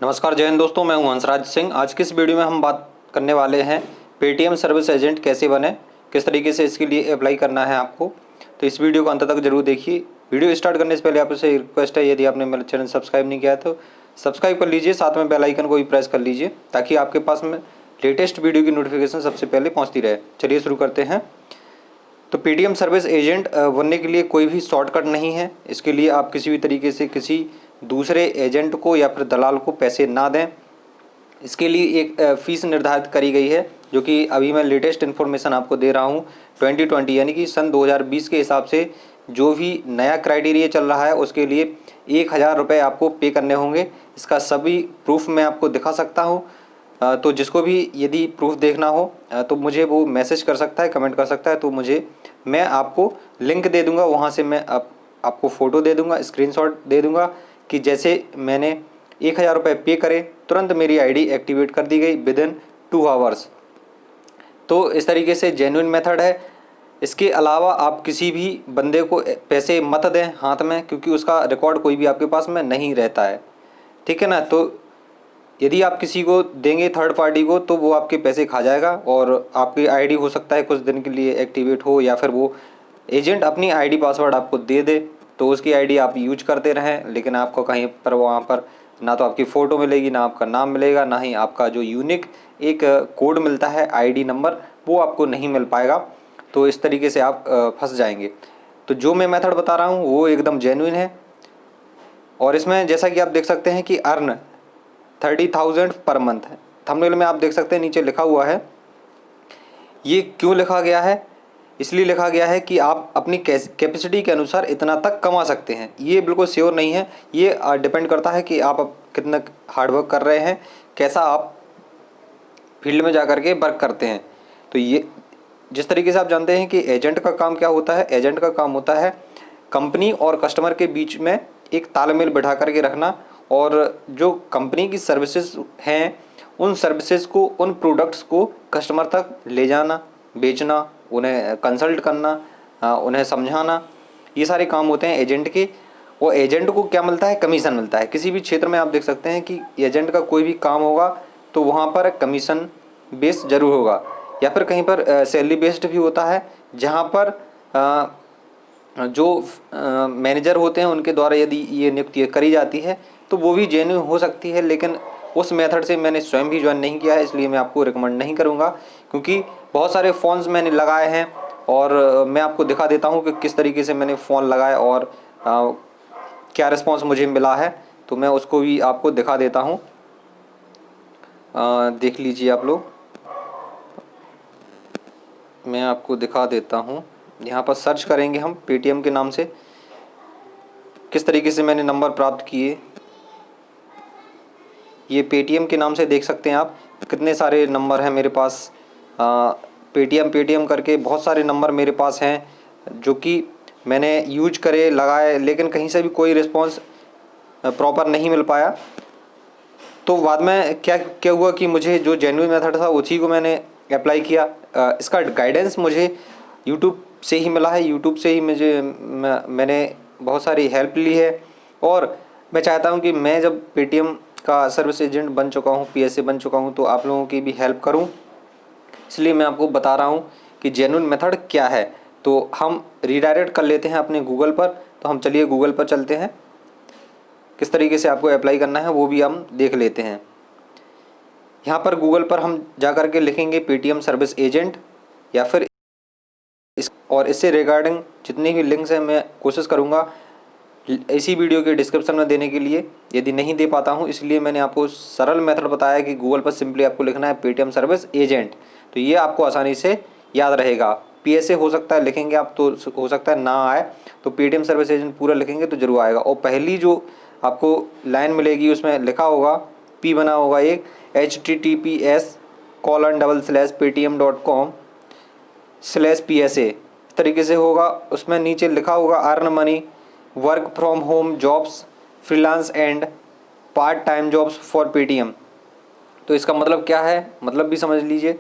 नमस्कार जय हिंद दोस्तों, मैं हूं हंसराज सिंह। आज की इस वीडियो में हम बात करने वाले हैं पेटीएम सर्विस एजेंट कैसे बने, किस तरीके से इसके लिए अप्लाई करना है आपको। तो इस वीडियो को अंत तक जरूर देखिए। वीडियो स्टार्ट करने से पहले आपसे रिक्वेस्ट है, यदि आपने मेरा चैनल सब्सक्राइब नहीं किया है तो सब्सक्राइब कर लीजिए, साथ में बेल आइकन को भी प्रेस कर लीजिए ताकि आपके पास में लेटेस्ट वीडियो की नोटिफिकेशन सबसे पहले पहुँचती रहे। चलिए शुरू करते हैं। तो पेटीएम सर्विस एजेंट बनने के लिए कोई भी शॉर्टकट नहीं है। इसके लिए आप किसी भी तरीके से किसी दूसरे एजेंट को या फिर दलाल को पैसे ना दें। इसके लिए एक फ़ीस निर्धारित करी गई है, जो कि अभी मैं लेटेस्ट इन्फॉर्मेशन आपको दे रहा हूँ। 2020 यानी कि सन 2020 के हिसाब से जो भी नया क्राइटेरिया चल रहा है उसके लिए 1000 रुपये आपको पे करने होंगे। इसका सभी प्रूफ मैं आपको दिखा सकता हूँ। तो जिसको भी यदि प्रूफ देखना हो तो मुझे वो मैसेज कर सकता है, कमेंट कर सकता है। तो मैं आपको लिंक दे दूँगा, वहाँ से मैं आपको फ़ोटो दे दूँगा, स्क्रीनशॉट दे दूँगा कि जैसे मैंने 1000 रुपये पे करे तुरंत मेरी आईडी एक्टिवेट कर दी गई विदिन 2 आवर्स। तो इस तरीके से जेन्युइन मेथड है। इसके अलावा आप किसी भी बंदे को पैसे मत दें हाथ में, क्योंकि उसका रिकॉर्ड कोई भी आपके पास में नहीं रहता है, ठीक है ना। तो यदि आप किसी को देंगे थर्ड पार्टी को तो वो आपके पैसे खा जाएगा और आपकी आईडी हो सकता है कुछ दिन के लिए एक्टिवेट हो, या फिर वो एजेंट अपनी आईडी पासवर्ड आपको दे दे तो उसकी आईडी आप यूज करते रहें, लेकिन आपको कहीं पर वहाँ पर ना तो आपकी फ़ोटो मिलेगी, ना आपका नाम मिलेगा, ना ही आपका जो यूनिक एक कोड मिलता है आईडी नंबर, वो आपको नहीं मिल पाएगा। तो इस तरीके से आप फंस जाएंगे। तो जो मैं मेथड बता रहा हूँ वो एकदम जेन्युइन है। और इसमें जैसा कि आप देख सकते हैं कि अर्न 30,000 पर मंथ है। थंबनेल में आप देख सकते हैं नीचे लिखा हुआ है। ये क्यों लिखा गया है? इसलिए लिखा गया है कि आप अपनी कैपेसिटी के अनुसार इतना तक कमा सकते हैं। ये बिल्कुल श्योर नहीं है, ये डिपेंड करता है कि आप कितना हार्डवर्क कर रहे हैं, कैसा आप फील्ड में जा कर के वर्क करते हैं। तो ये जिस तरीके से आप जानते हैं कि एजेंट का काम क्या होता है, एजेंट का काम होता है कंपनी और कस्टमर के बीच में एक तालमेल बिठा करके रखना, और जो कंपनी की सर्विसेज हैं उन सर्विसेज को, उन प्रोडक्ट्स को कस्टमर तक ले जाना, बेचना, उन्हें कंसल्ट करना, उन्हें समझाना, ये सारे काम होते हैं एजेंट के। और एजेंट को क्या मिलता है? कमीशन मिलता है। किसी भी क्षेत्र में आप देख सकते हैं कि एजेंट का कोई भी काम होगा तो वहाँ पर कमीशन बेस जरूर होगा, या फिर कहीं पर सैलरी बेस्ड भी होता है, जहाँ पर जो मैनेजर होते हैं उनके द्वारा यदि ये नियुक्ति करी जाती है तो वो भी जेन्युइन हो सकती है। लेकिन उस मेथड से मैंने स्वयं भी ज्वाइन नहीं किया है, इसलिए मैं आपको रिकमेंड नहीं करूँगा, क्योंकि बहुत सारे फ़ोन्स मैंने लगाए हैं और मैं आपको दिखा देता हूँ कि किस तरीके से मैंने फ़ोन लगाए और क्या रिस्पॉन्स मुझे मिला है। तो मैं उसको भी आपको दिखा देता हूँ, देख लीजिए आप लोग। मैं आपको दिखा देता हूँ। यहाँ पर सर्च करेंगे हम पेटीएम के नाम से, किस तरीके से मैंने नंबर प्राप्त किए। ये पेटीएम के नाम से देख सकते हैं आप कितने सारे नंबर हैं मेरे पास। पेटीएम करके बहुत सारे नंबर मेरे पास हैं जो कि मैंने यूज करे, लगाए, लेकिन कहीं से भी कोई रिस्पॉन्स प्रॉपर नहीं मिल पाया। तो बाद में क्या हुआ कि मुझे जो जेन्युइन मेथड था उसी को मैंने अप्लाई किया। इसका गाइडेंस मुझे यूट्यूब से ही मिला है। यूट्यूब से ही मैंने बहुत सारी हेल्प ली है, और मैं चाहता हूं कि मैं जब पेटीएम का सर्विस एजेंट बन चुका हूं, पीएसए बन चुका हूं, तो आप लोगों की भी हेल्प करूं। इसलिए मैं आपको बता रहा हूं कि जेन्युइन मेथड क्या है। तो हम रीडायरेक्ट कर लेते हैं अपने गूगल पर। तो हम चलिए गूगल पर चलते हैं, किस तरीके से आपको अप्लाई करना है वो भी हम देख लेते हैं। यहाँ पर गूगल पर हम जा कर के लिखेंगे पेटीएम सर्विस एजेंट, या फिर और इससे रिगार्डिंग जितने भी लिंक्स हैं मैं कोशिश करूँगा इसी वीडियो के डिस्क्रिप्शन में देने के लिए। यदि नहीं दे पाता हूँ, इसलिए मैंने आपको सरल मेथड बताया कि गूगल पर सिंपली आपको लिखना है पेटीएम सर्विस एजेंट, तो ये आपको आसानी से याद रहेगा। पीएसए हो सकता है लिखेंगे आप तो हो सकता है ना आए, तो पेटीएम सर्विस एजेंट पूरा लिखेंगे तो जरूर आएगा। और पहली जो आपको लाइन मिलेगी उसमें लिखा होगा, पी बना होगा एक, https://paytm.com/PSA इस तरीके से होगा। उसमें नीचे लिखा होगा earn money, work from home jobs, freelance and part time jobs for Paytm. तो इसका मतलब क्या है, मतलब भी समझ लीजिए।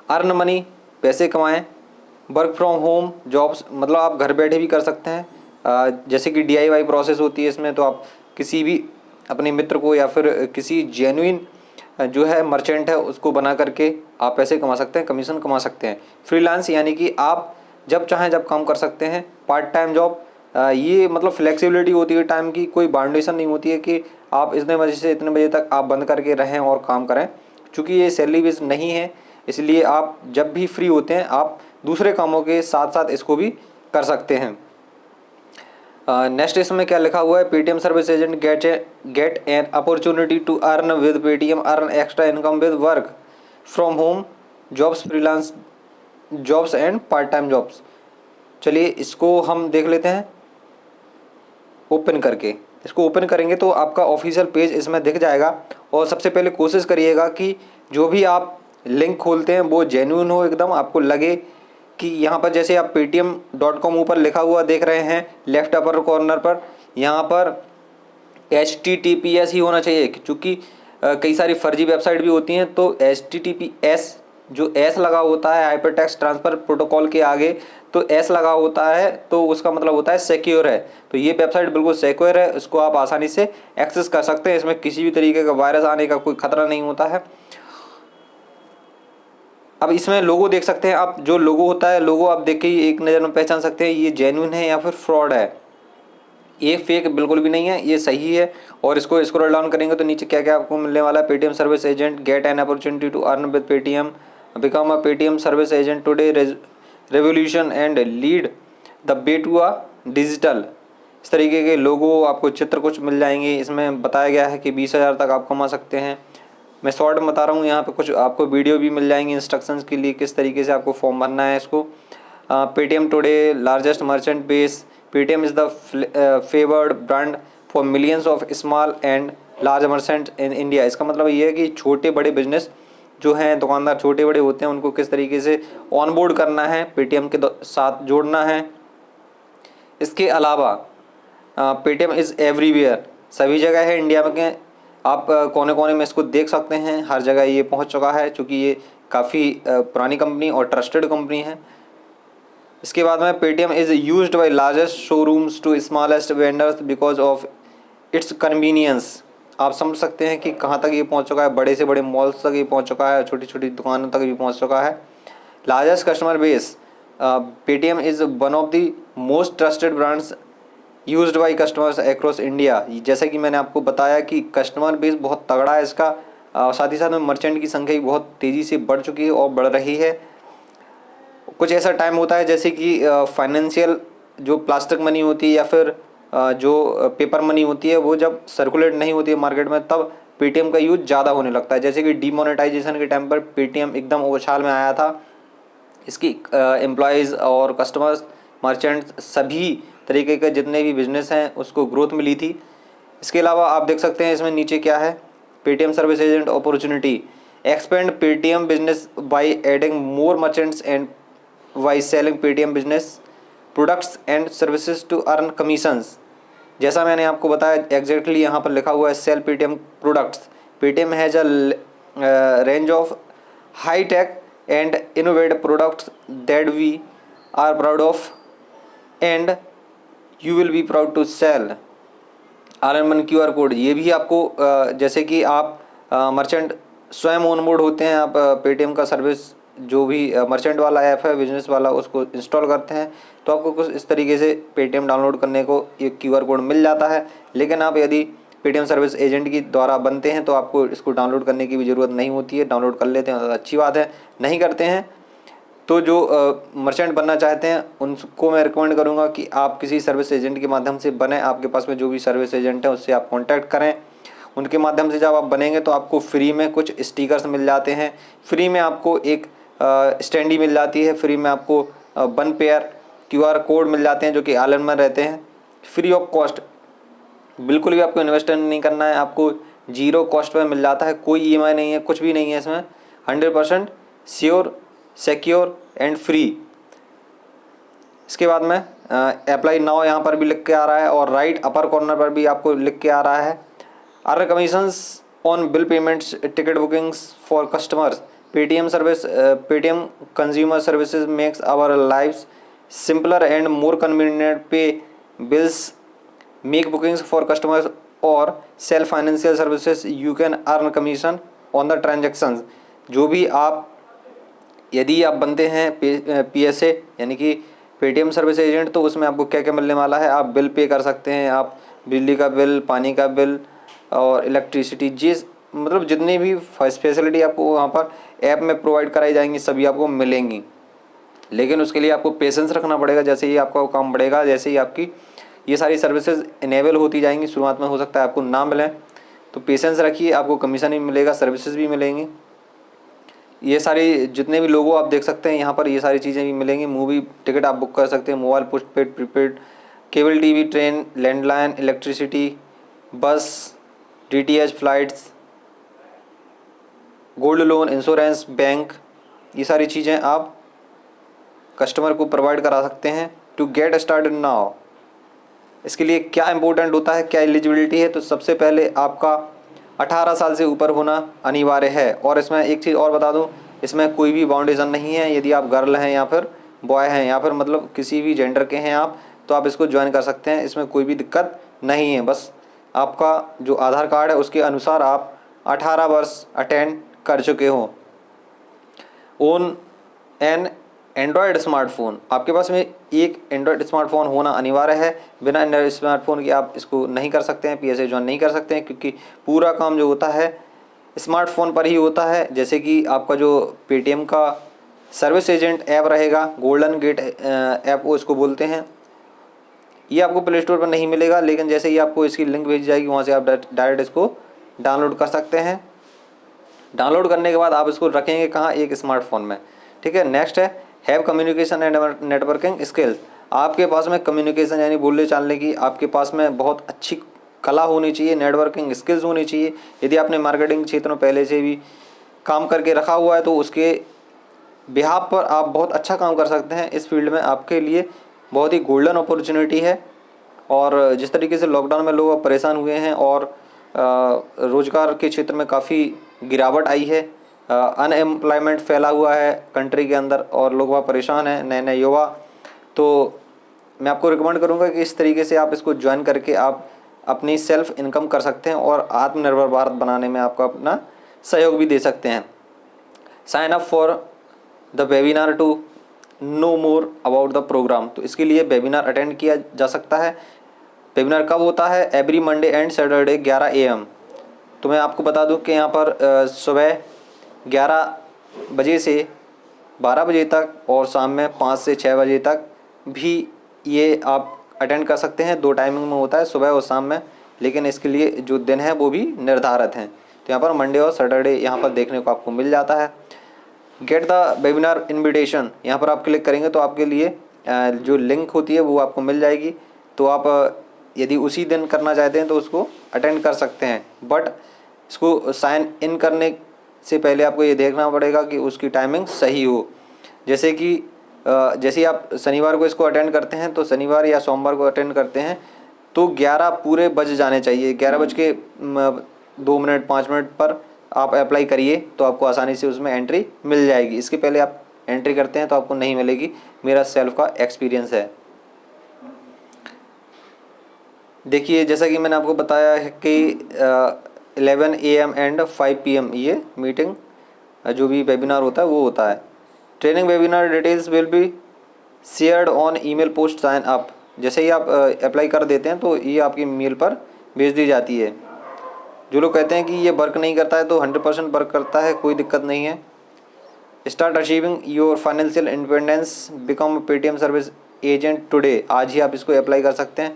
अर्न मनी, पैसे कमाएं। वर्क फ्रॉम होम जॉब्स मतलब आप घर बैठे भी कर सकते हैं, जैसे कि DIY प्रोसेस होती है इसमें, तो आप किसी भी अपने मित्र को या फिर किसी जेन्युइन जो है मर्चेंट है उसको बना करके आप पैसे कमा सकते हैं, कमीशन कमा सकते हैं। फ्रीलांस यानी कि आप जब चाहें जब काम कर सकते हैं। पार्ट टाइम जॉब ये मतलब फ्लेक्सिबिलिटी होती है टाइम की, कोई बाउंडेशन नहीं होती है कि आप इतने बजे से इतने बजे तक आप बंद करके रहें और काम करें। चूँकि ये सैलरी बेस्ड नहीं है, इसलिए आप जब भी फ्री होते हैं आप दूसरे कामों के साथ साथ इसको भी कर सकते हैं। नेक्स्ट इसमें क्या लिखा हुआ है, Paytm service agent get an opportunity to earn with Paytm, earn extra income with work from home jobs, freelance jobs and part time jobs. चलिए इसको हम देख लेते हैं ओपन करके। इसको ओपन करेंगे तो आपका ऑफिशियल पेज इसमें दिख जाएगा। और सबसे पहले कोशिश करिएगा कि जो भी आप लिंक खोलते हैं वो जेन्युइन हो, एकदम आपको लगे कि यहाँ पर जैसे आप paytm.com ऊपर लिखा हुआ देख रहे हैं लेफ्ट अपर कॉर्नर पर, यहाँ पर HTTPS ही होना चाहिए, क्योंकि कई सारी फर्जी वेबसाइट भी होती हैं। तो HTTPS जो एस लगा होता है हाइपर टेक्स्ट ट्रांसफ़र प्रोटोकॉल के आगे, तो एस लगा होता है तो उसका मतलब होता है सिक्योर है। तो ये वेबसाइट बिल्कुल सिक्योर है, इसको आप आसानी से एक्सेस कर सकते हैं। इसमें किसी भी तरीके का वायरस आने का कोई खतरा नहीं होता है। अब इसमें लोगो देख सकते हैं आप, जो लोगो होता है लोगो आप देख के ही एक नज़र में पहचान सकते हैं ये जेन्युइन है या फिर फ्रॉड है। ये फेक बिल्कुल भी नहीं है, ये सही है। और इसको स्क्रॉल डाउन करेंगे तो नीचे क्या क्या आपको मिलने वाला है, Paytm service agent get an opportunity to earn with Paytm, become a Paytm service agent today, revolution and lead the way to a digital. इस तरीके के लोगो आपको चित्र कुछ मिल जाएंगे। इसमें बताया गया है कि 20,000 तक आप कमा सकते हैं। मैं शॉर्ट में बता रहा हूँ, यहाँ पे कुछ आपको वीडियो भी मिल जाएंगी इंस्ट्रक्शंस के लिए किस तरीके से आपको फॉर्म भरना है इसको। Paytm today largest merchant base, Paytm is the favoured brand for millions of small and large merchant in India. इसका मतलब ये है कि छोटे बड़े बिजनेस जो हैं, दुकानदार छोटे बड़े होते हैं, उनको किस तरीके से ऑनबोर्ड करना है, पेटीएम के साथ जोड़ना है। इसके अलावा पेटीएम इज़ एवरीवेयर, सभी जगह है इंडिया में के, आप कोने कोने में इसको देख सकते हैं, हर जगह ये पहुंच चुका है क्योंकि ये काफ़ी पुरानी कंपनी और ट्रस्टेड कंपनी है। इसके बाद में Paytm is used by largest showrooms to smallest vendors because of its convenience. आप समझ सकते हैं कि कहाँ तक ये पहुंच चुका है, बड़े से बड़े मॉल्स तक ये पहुंच चुका है, छोटी छोटी दुकानों तक भी पहुंच चुका है। Largest customer base, Paytm is one of the most trusted brands used by customers across India. जैसे कि मैंने आपको बताया कि कस्टमर बेस बहुत तगड़ा है इसका, साथ ही साथ में मर्चेंट की संख्या बहुत तेज़ी से बढ़ चुकी है और बढ़ रही है। कुछ ऐसा टाइम होता है जैसे कि फाइनेंशियल जो प्लास्टिक मनी होती है या फिर जो पेपर मनी होती है वो जब सर्कुलेट नहीं होती है मार्केट में, तब पेटीएम का यूज ज़्यादा होने लगता है। जैसे कि डीमोनेटाइजेशन के टाइम पर पेटीएम एकदम उछाल में आया था। इसकी एम्प्लॉयज़ और कस्टमर्स, मर्चेंट्स, सभी तरीके के जितने भी बिजनेस हैं उसको ग्रोथ मिली थी। इसके अलावा आप देख सकते हैं इसमें नीचे क्या है, Paytm service agent opportunity, expand Paytm business by adding more merchants and by selling Paytm business products and services to earn commissions. जैसा मैंने आपको बताया एग्जैक्टली यहाँ पर लिखा हुआ है sell Paytm products. Paytm has a range of high tech and innovative products that we are proud of and you will be proud to sell. All in one QR code, ये भी आपको जैसे कि आप मर्चेंट स्वयं onboard होते हैं, आप पेटीएम का सर्विस जो भी मर्चेंट वाला ऐप है बिजनेस वाला उसको इंस्टॉल करते हैं तो आपको कुछ इस तरीके से पेटीएम डाउनलोड करने को एक QR कोड मिल जाता है। लेकिन आप यदि पेटीएम सर्विस एजेंट की द्वारा बनते हैं तो आपको इसको डाउनलोड करने की भी ज़रूरत नहीं होती है। डाउनलोड कर लेते हैं तो अच्छी बात है, नहीं करते हैं तो जो मर्चेंट बनना चाहते हैं उनको मैं रिकमेंड करूंगा कि आप किसी सर्विस एजेंट के माध्यम से बने। आपके पास में जो भी सर्विस एजेंट है उससे आप कांटेक्ट करें, उनके माध्यम से जब आप बनेंगे तो आपको फ्री में कुछ स्टिकर्स मिल जाते हैं, फ्री में आपको एक स्टैंडी मिल जाती है, फ्री में आपको 1 पेयर QR कोड मिल जाते हैं जो कि ऑल इन वन रहते हैं, फ्री ऑफ कॉस्ट। बिल्कुल भी आपको इन्वेस्ट नहीं करना है, आपको 0 कॉस्ट पर मिल जाता है, कोई EMI नहीं है, कुछ भी नहीं है इसमें, 100% श्योर, सिक्योर एंड फ्री। इसके बाद में अप्लाई नाउ यहाँ पर भी लिख के आ रहा है और राइट अपर कॉर्नर पर भी आपको लिख के आ रहा है earn commissions on bill payments, ticket bookings for customers, Paytm service, Paytm consumer services makes our lives simpler and more convenient, pay bills, make bookings for customers or self financial services you can earn commission on the transactions. जो भी आप, यदि आप बनते हैं PSA यानी कि Paytm service agent, तो उसमें आपको क्या क्या मिलने वाला है, आप बिल पे कर सकते हैं, आप बिजली का बिल, पानी का बिल और इलेक्ट्रिसिटी, जिस मतलब जितनी भी फैसिलिटी आपको वहाँ पर ऐप में प्रोवाइड कराई जाएंगी सभी आपको मिलेंगी। लेकिन उसके लिए आपको पेशेंस रखना पड़ेगा। जैसे ही आपका काम बढ़ेगा, जैसे ही आपकी ये सारी सर्विसेज इनेबल होती जाएंगी, शुरुआत में हो सकता है आपको ना मिलें, तो पेशेंस रखिए, आपको कमीशन भी मिलेगा, सर्विसेज भी मिलेंगी। ये सारी जितने भी लोगो आप देख सकते हैं यहाँ पर, ये सारी चीज़ें भी मिलेंगी। मूवी टिकट आप बुक कर सकते हैं, mobile postpaid, prepaid, cable TV, train, landline, electricity, बस, DTH flights, gold loan, insurance, bank, ये सारी चीज़ें आप कस्टमर को प्रोवाइड करा सकते हैं। टू गेट स्टार्टेड नाउ, इसके लिए क्या इंपॉर्टेंट होता है, क्या एलिजिबिलिटी है, तो सबसे पहले आपका 18 साल से ऊपर होना अनिवार्य है। और इसमें एक चीज़ और बता दूं, इसमें कोई भी बाउंडेशन नहीं है। यदि आप गर्ल हैं या फिर बॉय हैं या फिर मतलब किसी भी जेंडर के हैं आप, तो आप इसको ज्वाइन कर सकते हैं, इसमें कोई भी दिक्कत नहीं है। बस आपका जो आधार कार्ड है उसके अनुसार आप 18 वर्ष अटेंड कर चुके हों। ओन एन एंड्रॉयड स्मार्टफोन, आपके पास में एक एंड्रॉयड स्मार्टफोन होना अनिवार्य है। बिना एंड्रॉयड स्मार्टफोन के आप इसको नहीं कर सकते हैं, PSA ज्वाइन नहीं कर सकते हैं, क्योंकि पूरा काम जो होता है स्मार्टफोन पर ही होता है। जैसे कि आपका जो पेटीएम का सर्विस एजेंट ऐप रहेगा, गोल्डन गेट ऐप वो इसको बोलते हैं, ये आपको प्ले स्टोर पर नहीं मिलेगा। लेकिन जैसे ही आपको इसकी लिंक भेजी जाएगी, वहाँ से आप डायरेक्ट इसको डाउनलोड कर सकते हैं। डाउनलोड करने के बाद आप इसको रखेंगे कहाँ, एक स्मार्टफोन में, ठीक है। नेक्स्ट है have communication and networking skills. आपके पास में कम्युनिकेशन यानी बोलने चालने की आपके पास में बहुत अच्छी कला होनी चाहिए, नेटवर्किंग स्किल्स होनी चाहिए। यदि आपने मार्केटिंग क्षेत्र में पहले से भी काम करके रखा हुआ है तो उसके बिहाफ पर आप बहुत अच्छा काम कर सकते हैं। इस फील्ड में आपके लिए बहुत ही गोल्डन अपॉर्चुनिटी है। और जिस तरीके से लॉकडाउन में लोग परेशान हुए हैं और रोज़गार के क्षेत्र में काफ़ी गिरावट आई है, अनएम्प्लॉयमेंट फैला हुआ है कंट्री के अंदर और लोग वहाँ परेशान हैं, नए नए युवा, तो मैं आपको रिकमेंड करूँगा कि इस तरीके से आप इसको ज्वाइन करके आप अपनी सेल्फ इनकम कर सकते हैं और आत्मनिर्भर भारत बनाने में आपका अपना सहयोग भी दे सकते हैं। Sign up for the webinar to know more about the program, तो इसके लिए वेबिनार अटेंड किया जा सकता है। वेबिनार कब होता है, every Monday and Saturday 11 AM। तो मैं आपको बता दूं कि यहाँ पर सुबह 11 बजे से 12 बजे तक और शाम में 5 से 6 बजे तक भी ये आप अटेंड कर सकते हैं। 2 टाइमिंग में होता है, सुबह और शाम में, लेकिन इसके लिए जो दिन है वो भी निर्धारित हैं। तो यहाँ पर मंडे और सैटरडे यहाँ पर देखने को आपको मिल जाता है। गेट द वेबिनार इनविटेशन, यहाँ पर आप क्लिक करेंगे तो आपके लिए जो लिंक होती है वो आपको मिल जाएगी। तो आप यदि उसी दिन करना चाहते हैं तो उसको अटेंड कर सकते हैं, बट इसको साइन इन करने से पहले आपको ये देखना पड़ेगा कि उसकी टाइमिंग सही हो। जैसे कि जैसे आप शनिवार को इसको अटेंड करते हैं तो शनिवार या सोमवार को अटेंड करते हैं तो 11 पूरे बज जाने चाहिए। 11 बज के 2 मिनट 5 मिनट पर आप अप्लाई करिए तो आपको आसानी से उसमें एंट्री मिल जाएगी। इसके पहले आप एंट्री करते हैं तो आपको नहीं मिलेगी, मेरा सेल्फ का एक्सपीरियंस है। देखिए जैसा कि मैंने आपको बताया है कि 11 AM एंड 5 PM ये मीटिंग जो भी वेबिनार होता है वो होता है। Training webinar details will be shared on email post sign up. जैसे ही आप अप्लाई कर देते हैं तो ये आपकी मेल पर भेज दी जाती है। जो लोग कहते हैं कि ये वर्क नहीं करता है तो 100% वर्क करता है, कोई दिक्कत नहीं है। Start achieving your financial independence, become Paytm service agent today, आज ही आप इसको अप्लाई कर सकते हैं।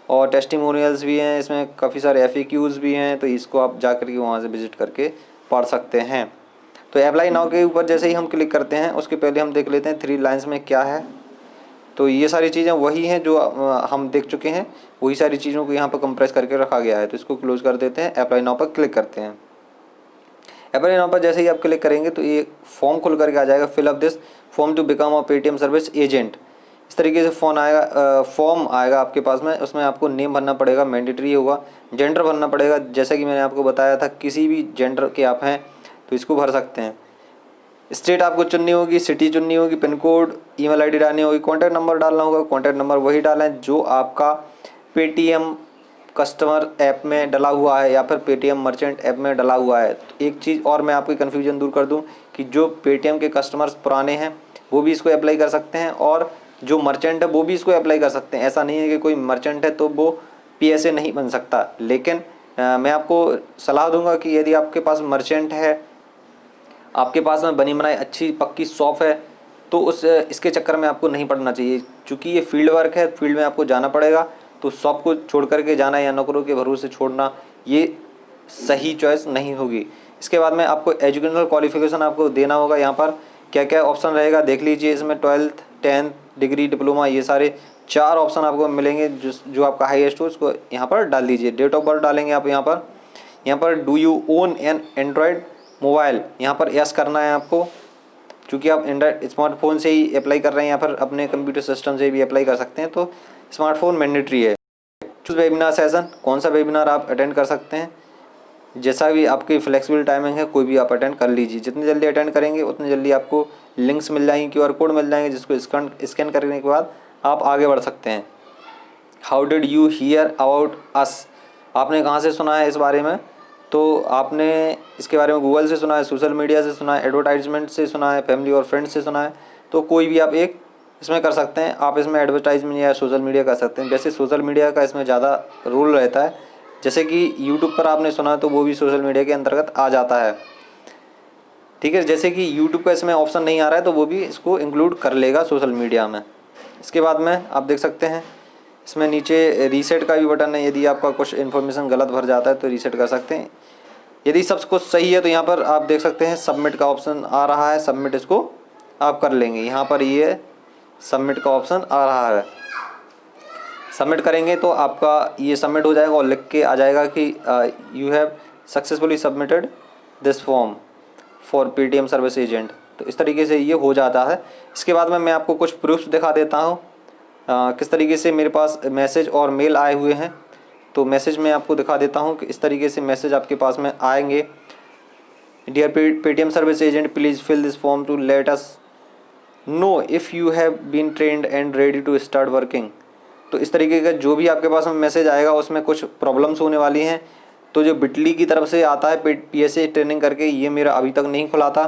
और टेस्टिमोनियल्स भी हैं, इसमें काफ़ी सारे FAQs भी हैं, तो इसको आप जा कर के वहाँ से विज़िट करके पढ़ सकते हैं। तो अप्लाई नाउ के ऊपर जैसे ही हम क्लिक करते हैं उसके पहले हम देख लेते हैं 3 लाइन्स में क्या है। तो ये सारी चीज़ें वही हैं जो हम देख चुके हैं, वही सारी चीज़ों को यहाँ पर कंप्रेस करके रखा गया है। तो इसको क्लोज कर देते हैं, अप्लाई नाउ पर क्लिक करते हैं। अप्लाई नाउ पर जैसे ही आप क्लिक करेंगे तो ये फॉर्म खुल करके आ जाएगा, fill up this form to become a Paytm service agent. इस तरीके से फॉर्म आएगा आपके पास में, उसमें आपको नेम भरना पड़ेगा, मैंडेटरी होगा। जेंडर भरना पड़ेगा, जैसा कि मैंने आपको बताया था किसी भी जेंडर के आप हैं तो इसको भर सकते हैं। स्टेट आपको चुननी होगी, सिटी चुननी होगी, पिन कोड, ईमेल आईडी डालनी होगी, कॉन्टैक्ट नंबर डालना होगा। कॉन्टैक्ट नंबर वही डालें जो आपका पेटीएम कस्टमर ऐप में डला हुआ है या फिर पेटीएम मर्चेंट ऐप में डला हुआ है। तो एक चीज़ और मैं आपकी कन्फ्यूजन दूर कर दूं कि जो पेटीएम के कस्टमर्स पुराने हैं वो भी इसको अप्लाई कर सकते हैं और जो मर्चेंट है वो भी इसको अप्लाई कर सकते हैं। ऐसा नहीं है कि कोई मर्चेंट है तो वो पीएसए नहीं बन सकता। लेकिन मैं आपको सलाह दूंगा कि यदि आपके पास मर्चेंट है, आपके पास में बनी बनाई अच्छी पक्की शॉप है, तो इसके चक्कर में आपको नहीं पड़ना चाहिए। चूँकि ये फील्ड वर्क है, फील्ड में आपको जाना पड़ेगा, तो शॉप को छोड़ करके जाना या नौकरों के भरोसे छोड़ना ये सही चॉइस नहीं होगी। इसके बाद में आपको एजुकेशनल क्वालिफिकेशन आपको देना होगा। यहाँ पर क्या क्या ऑप्शन रहेगा देख लीजिए। इसमें 12th 10th डिग्री डिप्लोमा ये सारे 4 ऑप्शन आपको मिलेंगे। जो आपका हाईएस्ट हो उसको यहाँ पर डाल दीजिए। डेट ऑफ बर्थ डालेंगे आप यहाँ पर do you own N Android mobile, यहाँ पर यस करना है आपको। क्योंकि आप एंड्रॉयड स्मार्टफोन से ही अप्लाई कर रहे हैं या फिर अपने कंप्यूटर सिस्टम से भी अप्लाई कर सकते हैं, तो स्मार्टफोन मैंडेटरी है। चूज वेबिनार सेशन, कौन सा वेबिनार आप अटेंड कर सकते हैं, जैसा भी आपकी फ्लेक्सिबल टाइमिंग है कोई भी आप अटेंड कर लीजिए। जितनी जल्दी अटेंड करेंगे उतनी जल्दी आपको लिंक्स मिल जाएंगे, QR कोड मिल जाएंगे, जिसको स्कैन करने के बाद आप आगे बढ़ सकते हैं। How did you here about us, आपने कहाँ से सुना है इस बारे में? तो आपने इसके बारे में गूगल से सुना है, सोशल मीडिया से सुना है, एडवर्टाइजमेंट से सुना है, फैमिली और फ्रेंड्स से सुना है। तो कोई भी आप एक इसमें कर सकते हैं। आप इसमें एडवर्टाइजमेंट या सोशल मीडिया कर सकते हैं। वैसे सोशल मीडिया का इसमें ज़्यादा रोल रहता है। जैसे कि यूट्यूब पर आपने सुना तो वो भी सोशल मीडिया के अंतर्गत आ जाता है, ठीक है। जैसे कि यूट्यूब का इसमें ऑप्शन नहीं आ रहा है तो वो भी इसको इंक्लूड कर लेगा सोशल मीडिया में। इसके बाद में आप देख सकते हैं इसमें नीचे रीसेट का भी बटन है। यदि आपका कुछ इन्फॉर्मेशन गलत भर जाता है तो रीसेट कर सकते हैं। यदि सब कुछ सही है तो यहाँ पर आप देख सकते हैं सबमिट का ऑप्शन आ रहा है। सबमिट इसको आप कर लेंगे। यहाँ पर ये सबमिट का ऑप्शन आ रहा है। सबमिट करेंगे तो आपका ये सबमिट हो जाएगा और लिख के आ जाएगा कि you have successfully submitted this form for Paytm service agent. तो इस तरीके से ये हो जाता है। इसके बाद में मैं आपको कुछ प्रूफ्स दिखा देता हूँ किस तरीके से मेरे पास मैसेज और मेल आए हुए हैं। तो मैसेज में आपको दिखा देता हूँ कि इस तरीके से मैसेज आपके पास में आएंगे। Dear Paytm service agent, please fill this form to let us know if you have been trained and ready to start working. तो इस तरीके का जो भी आपके पास में मैसेज आएगा उसमें कुछ प्रॉब्लम्स होने वाली हैं। तो जो बिटली की तरफ से आता है पीएसए ट्रेनिंग करके, ये मेरा अभी तक नहीं खुला था,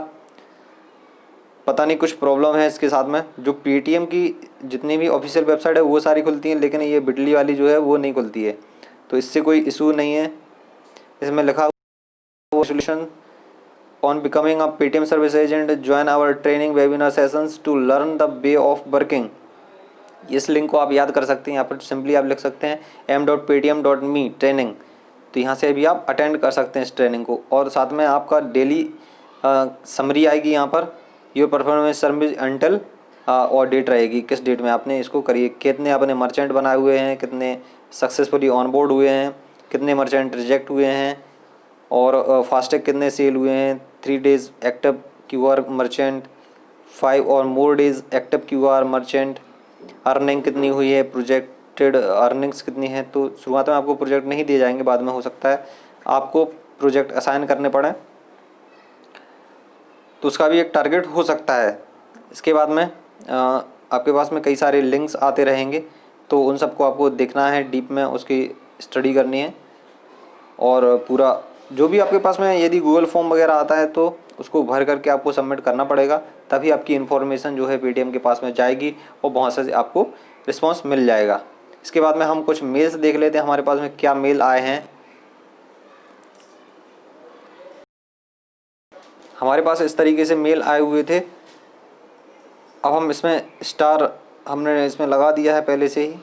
पता नहीं कुछ प्रॉब्लम है इसके साथ में। जो पेटीएम की जितनी भी ऑफिशियल वेबसाइट है वो सारी खुलती हैं, लेकिन ये बिटली वाली जो है वो नहीं खुलती है। तो इससे कोई इशू नहीं है। इसमें लिखा हुआ solution on becoming a Paytm service agent, join our training webinar sessions to learn the way of working. इस लिंक को आप याद कर सकते हैं। यहाँ पर सिंपली आप लिख सकते हैं m.paytm.me ट्रेनिंग। तो यहाँ से भी आप अटेंड कर सकते हैं इस ट्रेनिंग को। और साथ में आपका डेली समरी आएगी। यहाँ per your performance service until और डेट रहेगी, किस डेट में आपने इसको करिए, कितने आपने मर्चेंट बनाए हुए हैं, कितने सक्सेसफुली ऑनबोर्ड हुए हैं, कितने मर्चेंट रिजेक्ट हुए हैं, और फास्टैग कितने सेल हुए हैं, 3 days एक्टिव QR मर्चेंट, 5 और more days active QR merchant, earning कितनी हुई है, प्रोजेक्टेड अर्निंग्स कितनी है। तो शुरुआत में आपको प्रोजेक्ट नहीं दिए जाएंगे, बाद में हो सकता है आपको प्रोजेक्ट असाइन करने पड़े, तो उसका भी एक टारगेट हो सकता है। इसके बाद में आपके पास में कई सारे लिंक्स आते रहेंगे, तो उन सबको आपको देखना है, डीप में उसकी स्टडी करनी है। और पूरा जो भी आपके पास में यदि गूगल फॉर्म वगैरह आता है तो उसको भर करके आपको सबमिट करना पड़ेगा, तभी आपकी इन्फॉर्मेशन जो है पेटीएम के पास में जाएगी और वहाँ से आपको रिस्पांस मिल जाएगा। इसके बाद में हम कुछ मेल्स देख लेते हैं हमारे पास में क्या मेल आए हैं। हमारे पास इस तरीके से मेल आए हुए थे। अब हम इसमें स्टार हमने इसमें लगा दिया है पहले से ही।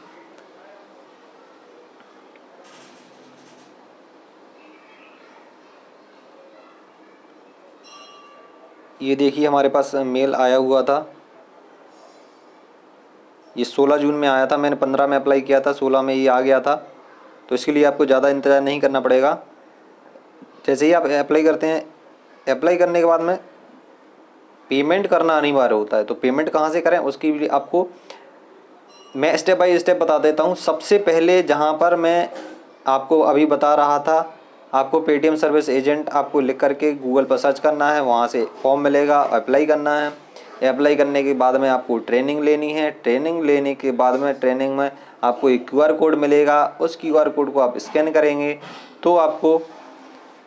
ये देखिए हमारे पास मेल आया हुआ था, ये 16 जून में आया था। मैंने 15 में अप्लाई किया था, 16 में ये आ गया था। तो इसके लिए आपको ज़्यादा इंतज़ार नहीं करना पड़ेगा। जैसे ही आप अप्लाई करते हैं, अप्लाई करने के बाद में पेमेंट करना अनिवार्य होता है। तो पेमेंट कहाँ से करें उसकी भी आपको मैं स्टेप बाय स्टेप बता देता हूँ। सबसे पहले जहाँ पर मैं आपको अभी बता रहा था, आपको पेटीएम सर्विस एजेंट आपको लिख करके गूगल पर सर्च करना है, वहाँ से फॉर्म मिलेगा, अप्लाई करना है। अप्लाई करने के बाद में आपको ट्रेनिंग लेनी है। ट्रेनिंग लेने के बाद में ट्रेनिंग में आपको एक QR कोड मिलेगा, उस QR कोड को आप स्कैन करेंगे तो आपको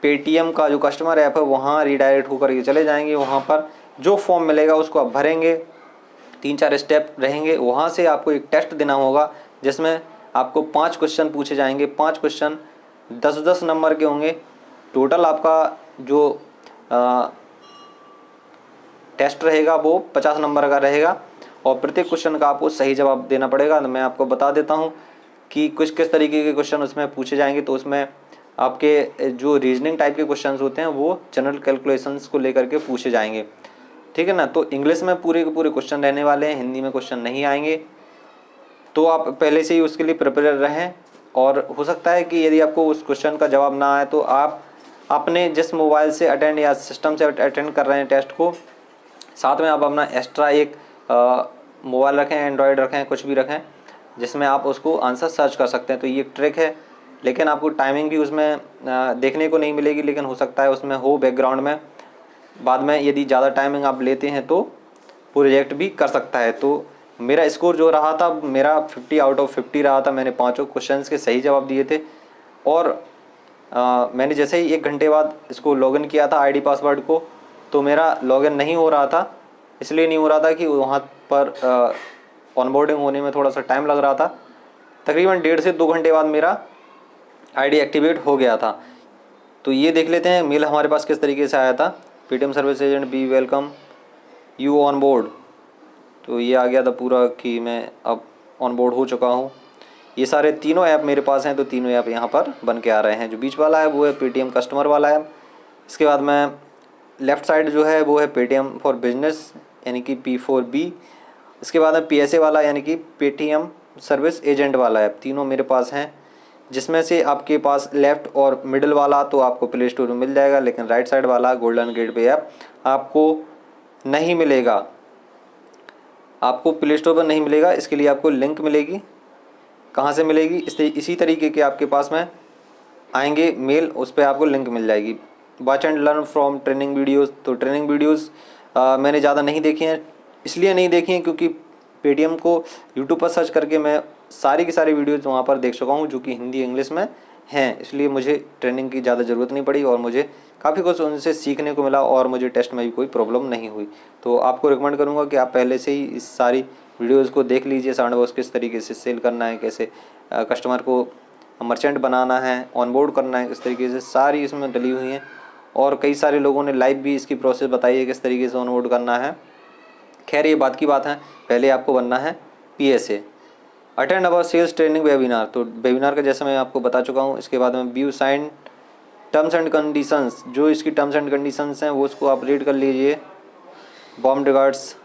पेटीएम का जो कस्टमर ऐप है वहाँ रीडायरेक्ट होकर के चले जाएंगे। वहाँ पर जो फॉर्म मिलेगा उसको आप भरेंगे, 3-4 स्टेप रहेंगे। वहाँ से आपको एक टेस्ट देना होगा जिसमें आपको 5 क्वेश्चन पूछे जाएंगे। 5 क्वेश्चन 10-10 नंबर के होंगे। टोटल आपका जो टेस्ट रहेगा वो 50 नंबर का रहेगा और प्रत्येक क्वेश्चन का आपको सही जवाब देना पड़ेगा। तो मैं आपको बता देता हूँ कि किस तरीके के क्वेश्चन उसमें पूछे जाएंगे। तो उसमें आपके जो रीजनिंग टाइप के क्वेश्चंस होते हैं वो जनरल कैलकुलेशंस को लेकर के पूछे जाएंगे, ठीक है ना। तो इंग्लिश में पूरे के पूरे क्वेश्चन रहने वाले हैं, हिंदी में क्वेश्चन नहीं आएंगे। तो आप पहले से ही उसके लिए प्रिपेयर रहें। और हो सकता है कि यदि आपको उस क्वेश्चन का जवाब ना आए तो आप अपने जिस मोबाइल से अटेंड या सिस्टम से अटेंड कर रहे हैं टेस्ट को, साथ में आप अपना एक्स्ट्रा एक मोबाइल रखें, एंड्रॉयड रखें, कुछ भी रखें जिसमें आप उसको आंसर सर्च कर सकते हैं। तो ये एक ट्रिक है, लेकिन आपको टाइमिंग भी उसमें देखने को नहीं मिलेगी, लेकिन हो सकता है उसमें हो बैकग्राउंड में। बाद में यदि ज़्यादा टाइमिंग आप लेते हैं तो प्रोजेक्ट भी कर सकता है। तो मेरा स्कोर जो रहा था मेरा 50 आउट ऑफ 50 रहा था। मैंने 5 क्वेश्चंस के सही जवाब दिए थे और मैंने जैसे ही 1 घंटे बाद इसको लॉगिन किया था आईडी पासवर्ड को, तो मेरा लॉगिन नहीं हो रहा था। इसलिए नहीं हो रहा था कि वहाँ पर ऑनबोर्डिंग होने में थोड़ा सा टाइम लग रहा था। तकरीबन 1.5 से 2 घंटे बाद मेरा आईडी एक्टिवेट हो गया था। तो ये देख लेते हैं मेल हमारे पास किस तरीके से आया था। Paytm service agent we welcome you on board. तो ये आ गया था पूरा कि मैं अब ऑन बोर्ड हो चुका हूँ। ये सारे तीनों ऐप मेरे पास हैं, तो तीनों ऐप यहाँ पर बन के आ रहे हैं। जो बीच वाला है वो है पेटीएम कस्टमर वाला ऐप। इसके बाद में लेफ़्ट साइड जो है वो है पेटीएम फॉर बिजनेस यानी कि P4B। इसके बाद में PSA वाला यानी कि पेटीएम सर्विस एजेंट वाला ऐप। तीनों मेरे पास हैं, जिसमें से आपके पास लेफ़्ट और मिडिल वाला तो आपको प्ले स्टोर में मिल जाएगा, लेकिन राइट साइड वाला गोल्डन गेटवे ऐप आपको नहीं मिलेगा, आपको प्ले स्टोर पर नहीं मिलेगा। इसके लिए आपको लिंक मिलेगी। कहाँ से मिलेगी? इसी तरीके के आपके पास में आएंगे मेल, उस पर आपको लिंक मिल जाएगी। Watch and learn from training videos. तो ट्रेनिंग वीडियोस मैंने ज़्यादा नहीं देखी हैं, इसलिए नहीं देखी हैं क्योंकि पेटीएम को यूट्यूब पर सर्च करके मैं सारी की सारी वीडियोस वहाँ पर देख चुका हूँ जो कि हिंदी इंग्लिश में हैं। इसलिए मुझे ट्रेनिंग की ज़्यादा ज़रूरत नहीं पड़ी और मुझे काफ़ी कुछ उनसे सीखने को मिला और मुझे टेस्ट में भी कोई प्रॉब्लम नहीं हुई। तो आपको रिकमेंड करूँगा कि आप पहले से ही इस सारी वीडियोज़ को देख लीजिए। साउंडबॉक्स किस तरीके से सेल करना है, कैसे कस्टमर को मर्चेंट बनाना है, ऑनबोर्ड करना है, किस तरीके से सारी इसमें डली हुई हैं। और कई सारे लोगों ने लाइव भी इसकी प्रोसेस बताई है किस तरीके से ऑनबोर्ड करना है। खैर ये बात की बात है, पहले आपको बनना है PSA। अटेंड अवर सेल्स ट्रेनिंग वेबिनार। तो वेबिनार का जैसे मैं आपको बता चुका हूँ। इसके बाद में view sign terms and conditions, जो इसकी टर्म्स एंड कंडीशंस हैं वो उसको आप रीड कर लीजिए। Warm regards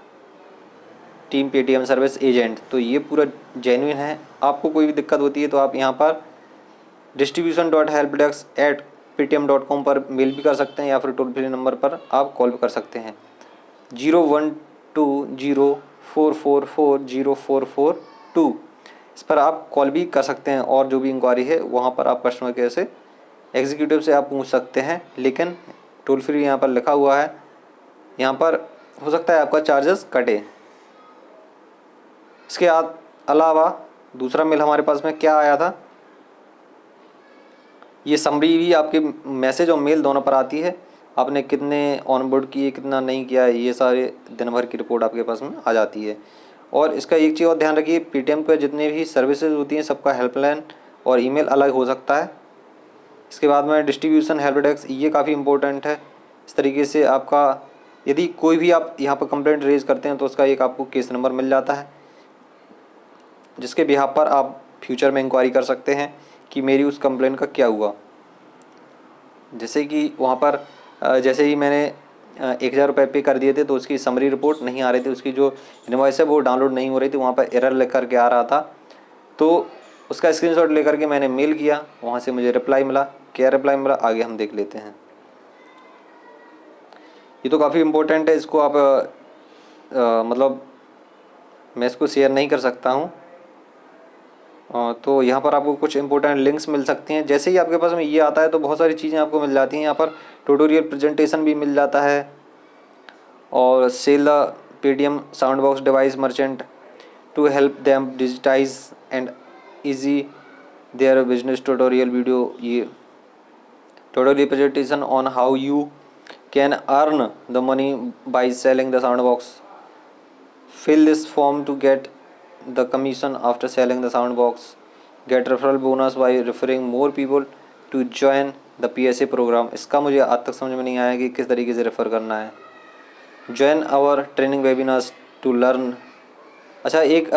team Paytm service agent. तो ये पूरा जेन्युइन है। आपको कोई भी दिक्कत होती है तो आप यहाँ पर distribution.helpdesk@paytm.com पर मेल भी कर सकते हैं या फिर टोल फ्री नंबर पर आप कॉल भी कर सकते हैं 012044404442। इस पर आप कॉल भी कर सकते हैं और जो भी इंक्वायरी है वहाँ पर आप कस्टमर केयर से एग्जीक्यूटिव से आप पूछ सकते हैं। लेकिन टोल फ्री यहाँ पर लिखा हुआ है, यहाँ पर हो सकता है आपका चार्जेस कटे। इसके अलावा दूसरा मेल हमारे पास में क्या आया था, ये समरी भी आपके मैसेज और मेल दोनों पर आती है। आपने कितने ऑनबोर्ड किए, कितना नहीं किया, ये सारे दिन भर की रिपोर्ट आपके पास में आ जाती है। और इसका एक चीज़ और ध्यान रखिए, पेटीएम पर जितने भी सर्विसेज होती हैं सबका हेल्पलाइन और ईमेल अलग हो सकता है। इसके बाद में डिस्ट्रीब्यूशन हेल्प डेस्क, ये काफ़ी इंपॉर्टेंट है। इस तरीके से आपका यदि कोई भी आप यहाँ पर कंप्लेंट रेज करते हैं तो उसका एक आपको केस नंबर मिल जाता है, जिसके बिहाफ पर आप फ्यूचर में इंक्वायरी कर सकते हैं कि मेरी उस कंप्लेन का क्या हुआ। जैसे कि वहाँ पर जैसे ही मैंने 1000 रुपये पे कर दिए थे तो उसकी समरी रिपोर्ट नहीं आ रही थी, उसकी जो इनवॉइस है वो डाउनलोड नहीं हो रही थी, वहाँ पर एरर लिख करके आ रहा था। तो उसका स्क्रीनशॉट लेकर के मैंने मेल किया, वहाँ से मुझे रिप्लाई मिला। क्या रिप्लाई मिला आगे हम देख लेते हैं। ये तो काफ़ी इम्पोर्टेंट है, इसको आप मतलब मैं इसको शेयर नहीं कर सकता हूँ। तो यहाँ पर आपको कुछ इंपॉर्टेंट लिंक्स मिल सकती हैं। जैसे ही आपके पास में ये आता है तो बहुत सारी चीज़ें आपको मिल जाती हैं। यहाँ पर ट्यूटोरियल प्रेजेंटेशन भी मिल जाता है और sell the Paytm Soundbox device merchant to help them digitize and easy their business tutorial video. ये tutorial presentation on how you can earn the money by selling the Soundbox. Fill this form to get the commission after selling the Soundbox. Get referral bonus by referring more people to join the PSA program. इसका मुझे आज तक समझ में नहीं आया कि किस तरीके से रेफ़र करना है। Join our training webinars to learn। अच्छा, एक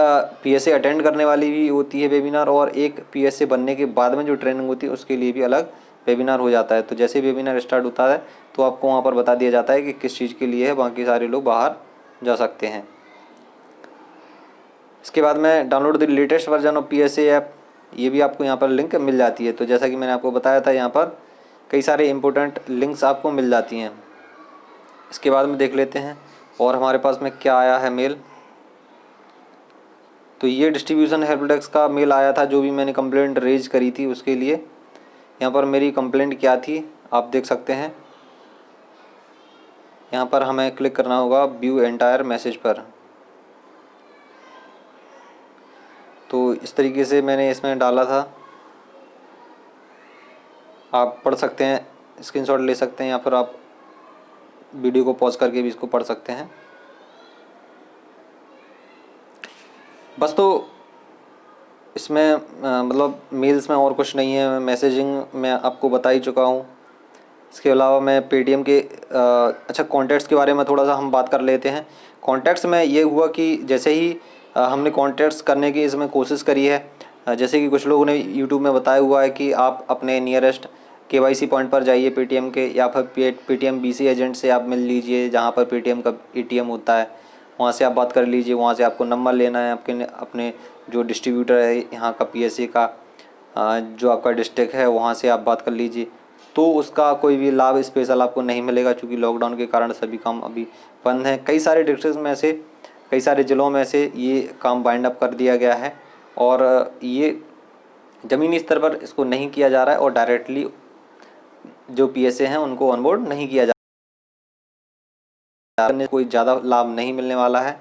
PSA अटेंड करने वाली भी होती है वेबिनार, और एक PSA बनने के बाद में जो ट्रेनिंग होती है उसके लिए भी अलग वेबिनार हो जाता है। तो जैसे वेबिनार स्टार्ट होता है तो आपको वहाँ पर बता दिया जाता है कि किस चीज़ के लिए है, बाकी सारे लोग बाहर जा सकते हैं। इसके बाद में download the latest version of PSA app, ये भी आपको यहाँ पर लिंक मिल जाती है। तो जैसा कि मैंने आपको बताया था, यहाँ पर कई सारे इंपॉर्टेंट लिंक्स आपको मिल जाती हैं। इसके बाद में देख लेते हैं और हमारे पास में क्या आया है मेल। तो ये डिस्ट्रीब्यूशन हेल्प डेस्क का मेल आया था, जो भी मैंने कंप्लेंट रेज करी थी उसके लिए। यहाँ पर मेरी कंप्लेंट क्या थी आप देख सकते हैं। यहाँ पर हमें क्लिक करना होगा व्यू एंटायर मैसेज पर। तो इस तरीके से मैंने इसमें डाला था, आप पढ़ सकते हैं, स्क्रीनशॉट ले सकते हैं, या फिर आप वीडियो को पॉज करके भी इसको पढ़ सकते हैं। बस तो इसमें मतलब मेल्स में और कुछ नहीं है, मैसेजिंग मैं आपको बता ही चुका हूँ। इसके अलावा मैं पेटीएम के अच्छा कॉन्टैक्ट्स के बारे में थोड़ा सा हम बात कर लेते हैं। कॉन्टैक्ट्स में ये हुआ कि जैसे ही हमने कॉन्टैक्ट्स करने की इसमें कोशिश करी है, जैसे कि कुछ लोगों ने यूट्यूब में बताया हुआ है कि आप अपने नियरेस्ट KYC पॉइंट पर जाइए पेटीएम के, या फिर पेटीएम BC एजेंट से आप मिल लीजिए, जहाँ पर पेटीएम का ATM होता है वहाँ से आप बात कर लीजिए। वहाँ से आपको नंबर लेना है, अपने जो डिस्ट्रीब्यूटर है यहाँ का PSA का, जो आपका डिस्ट्रिक्ट है वहाँ से आप बात कर लीजिए। तो उसका कोई भी लाभ स्पेशल आपको नहीं मिलेगा, क्योंकि लॉकडाउन के कारण सभी काम अभी बंद हैं। कई सारे डिस्ट्रिक्ट में से, कई सारे ज़िलों में से ये काम बाइंड अप कर दिया गया है, और ये ज़मीनी स्तर पर इसको नहीं किया जा रहा है, और डायरेक्टली जो PSA हैं उनको ऑनबोर्ड नहीं किया जा रहा है। कोई ज़्यादा लाभ नहीं मिलने वाला है।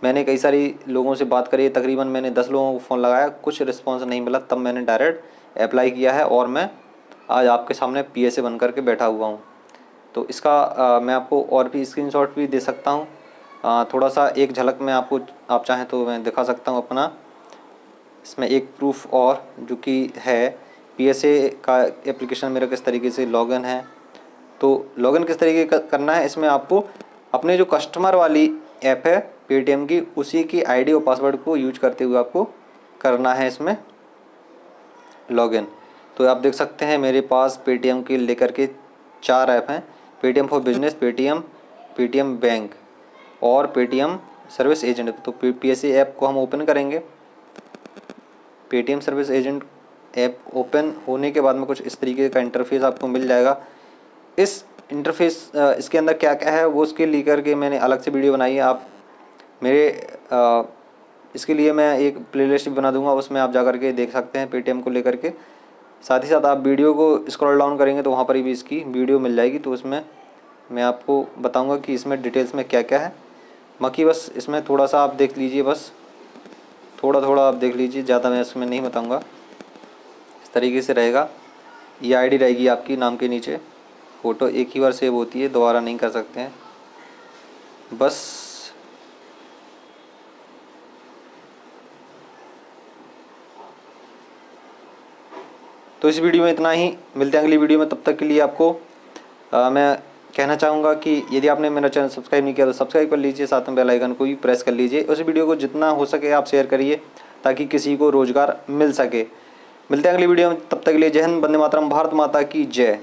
मैंने कई सारी लोगों से बात करी, तकरीबन मैंने 10 लोगों को फ़ोन लगाया, कुछ रिस्पॉन्स नहीं मिला, तब मैंने डायरेक्ट अप्लाई किया है, और मैं आज आपके सामने PSA बन कर के बैठा हुआ हूँ। तो इसका मैं आपको और भी स्क्रीनशॉट भी दे सकता हूँ। थोड़ा सा एक झलक में आपको, आप चाहें तो मैं दिखा सकता हूँ अपना, इसमें एक प्रूफ, और जो कि है PSA का एप्लीकेशन मेरा किस तरीके से लॉगिन है। तो लॉगिन किस तरीके का करना है, इसमें आपको अपने जो कस्टमर वाली ऐप है पेटीएम की, उसी की ID और पासवर्ड को यूज करते हुए आपको करना है इसमें लॉगिन। तो आप देख सकते हैं मेरे पास पेटीएम के लेकर के 4 ऐप हैं, Paytm for business, Paytm bank और पेटीएम सर्विस एजेंट। तो PSA ऐप को हम ओपन करेंगे। Paytm service agent app open होने के बाद में कुछ इस तरीके का इंटरफेस आपको मिल जाएगा। इस इंटरफेस इसके अंदर क्या क्या है वो उसके लेकर के मैंने अलग से वीडियो बनाई है। आप मेरे इसके लिए मैं एक प्लेलिस्ट भी बना दूंगा, उसमें आप जा कर के देख सकते हैं पेटीएम को लेकर के। साथ ही साथ आप वीडियो को स्क्रॉल डाउन करेंगे तो वहाँ पर भी इसकी वीडियो मिल जाएगी। तो उसमें मैं आपको बताऊंगा कि इसमें डिटेल्स में क्या क्या है। बाकी बस इसमें थोड़ा सा आप देख लीजिए, बस थोड़ा थोड़ा आप देख लीजिए, ज़्यादा मैं इसमें नहीं बताऊंगा। इस तरीके से रहेगा, ये ID रहेगी आपकी नाम के नीचे। फ़ोटो एक ही बार सेव होती है, दोबारा नहीं कर सकते हैं। बस तो इस वीडियो में इतना ही, मिलते हैं अगली वीडियो में। तब तक के लिए आपको मैं कहना चाहूँगा कि यदि आपने मेरा चैनल सब्सक्राइब नहीं किया तो सब्सक्राइब कर लीजिए, साथ में बेल आइकन को भी प्रेस कर लीजिए। उस वीडियो को जितना हो सके आप शेयर करिए ताकि किसी को रोज़गार मिल सके। मिलते हैं अगली वीडियो में, तब तक के लिए जय हिंद, वंदे मातरम, भारत माता की जय।